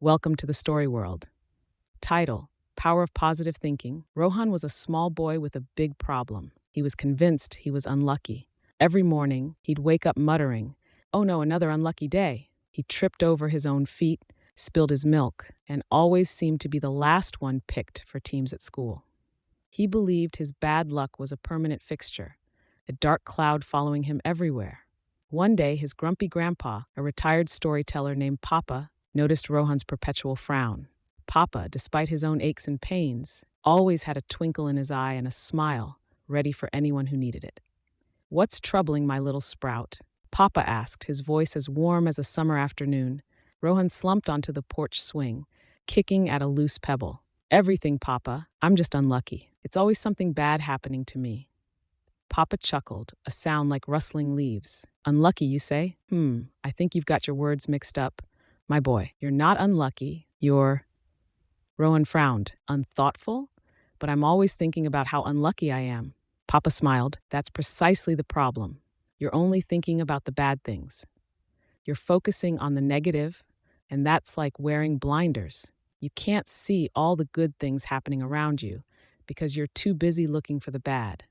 Welcome to the story world. Title: Power of Positive Thinking. Rohan was a small boy with a big problem. He was convinced he was unlucky. Every morning, he'd wake up muttering, "Oh no, another unlucky day." He tripped over his own feet, spilled his milk, and always seemed to be the last one picked for teams at school. He believed his bad luck was a permanent fixture, a dark cloud following him everywhere. One day, his grumpy grandpa, a retired storyteller named Papa, noticed Rohan's perpetual frown. Papa, despite his own aches and pains, always had a twinkle in his eye and a smile, ready for anyone who needed it. "What's troubling my little sprout?" Papa asked, his voice as warm as a summer afternoon. Rohan slumped onto the porch swing, kicking at a loose pebble. "Everything, Papa. I'm just unlucky. It's always something bad happening to me." Papa chuckled, a sound like rustling leaves. "Unlucky, you say? I think you've got your words mixed up. My boy, you're not unlucky, you're—" Rohan frowned. "Unthoughtful? But I'm always thinking about how unlucky I am." Papa smiled. "That's precisely the problem. You're only thinking about the bad things. You're focusing on the negative, and that's like wearing blinders. You can't see all the good things happening around you because you're too busy looking for the bad."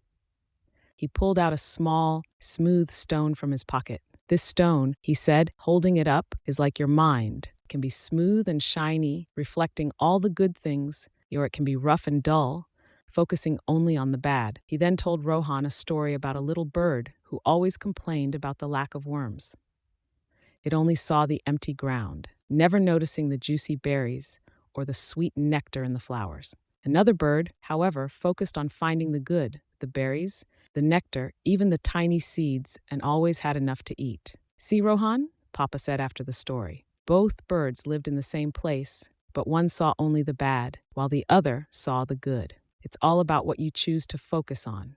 He pulled out a small, smooth stone from his pocket. "This stone," he said, holding it up, "is like your mind. It can be smooth and shiny, reflecting all the good things, or it can be rough and dull, focusing only on the bad." He then told Rohan a story about a little bird who always complained about the lack of worms. It only saw the empty ground, never noticing the juicy berries or the sweet nectar in the flowers. Another bird, however, focused on finding the good, the berries, the nectar, even the tiny seeds, and always had enough to eat. "See, Rohan?" Papa said after the story. "Both birds lived in the same place, but one saw only the bad, while the other saw the good. It's all about what you choose to focus on."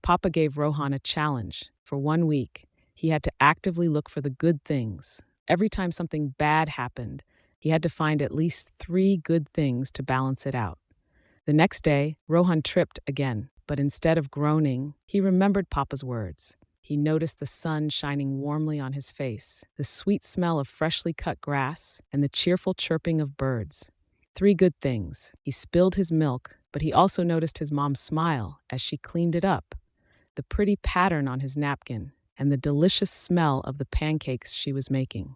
Papa gave Rohan a challenge. For 1 week, he had to actively look for the good things. Every time something bad happened, he had to find at least 3 good things to balance it out. The next day, Rohan tripped again, but instead of groaning, he remembered Papa's words. He noticed the sun shining warmly on his face, the sweet smell of freshly cut grass, and the cheerful chirping of birds. 3 good things. He spilled his milk, but he also noticed his mom's smile as she cleaned it up, the pretty pattern on his napkin, and the delicious smell of the pancakes she was making.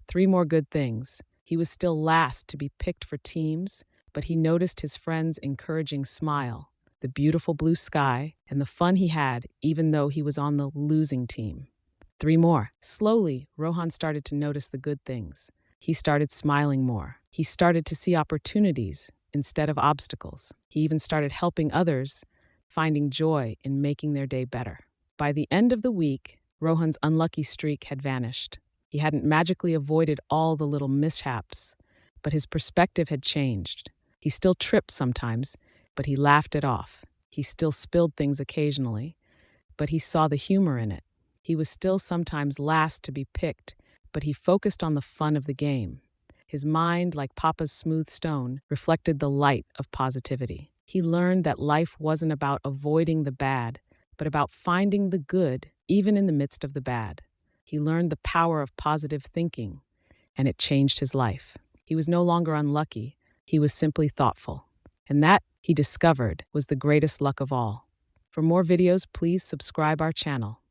3 more good things. He was still last to be picked for teams, but he noticed his friend's encouraging smile, the beautiful blue sky, and the fun he had even though he was on the losing team. 3 more. Slowly, Rohan started to notice the good things. He started smiling more. He started to see opportunities instead of obstacles. He even started helping others, finding joy in making their day better. By the end of the week, Rohan's unlucky streak had vanished. He hadn't magically avoided all the little mishaps, but his perspective had changed. He still tripped sometimes, but he laughed it off. He still spilled things occasionally, but he saw the humor in it. He was still sometimes last to be picked, but he focused on the fun of the game. His mind, like Papa's smooth stone, reflected the light of positivity. He learned that life wasn't about avoiding the bad, but about finding the good, even in the midst of the bad. He learned the power of positive thinking, and it changed his life. He was no longer unlucky, he was simply thoughtful. And that, he discovered, was the greatest luck of all. For more videos, please subscribe our channel.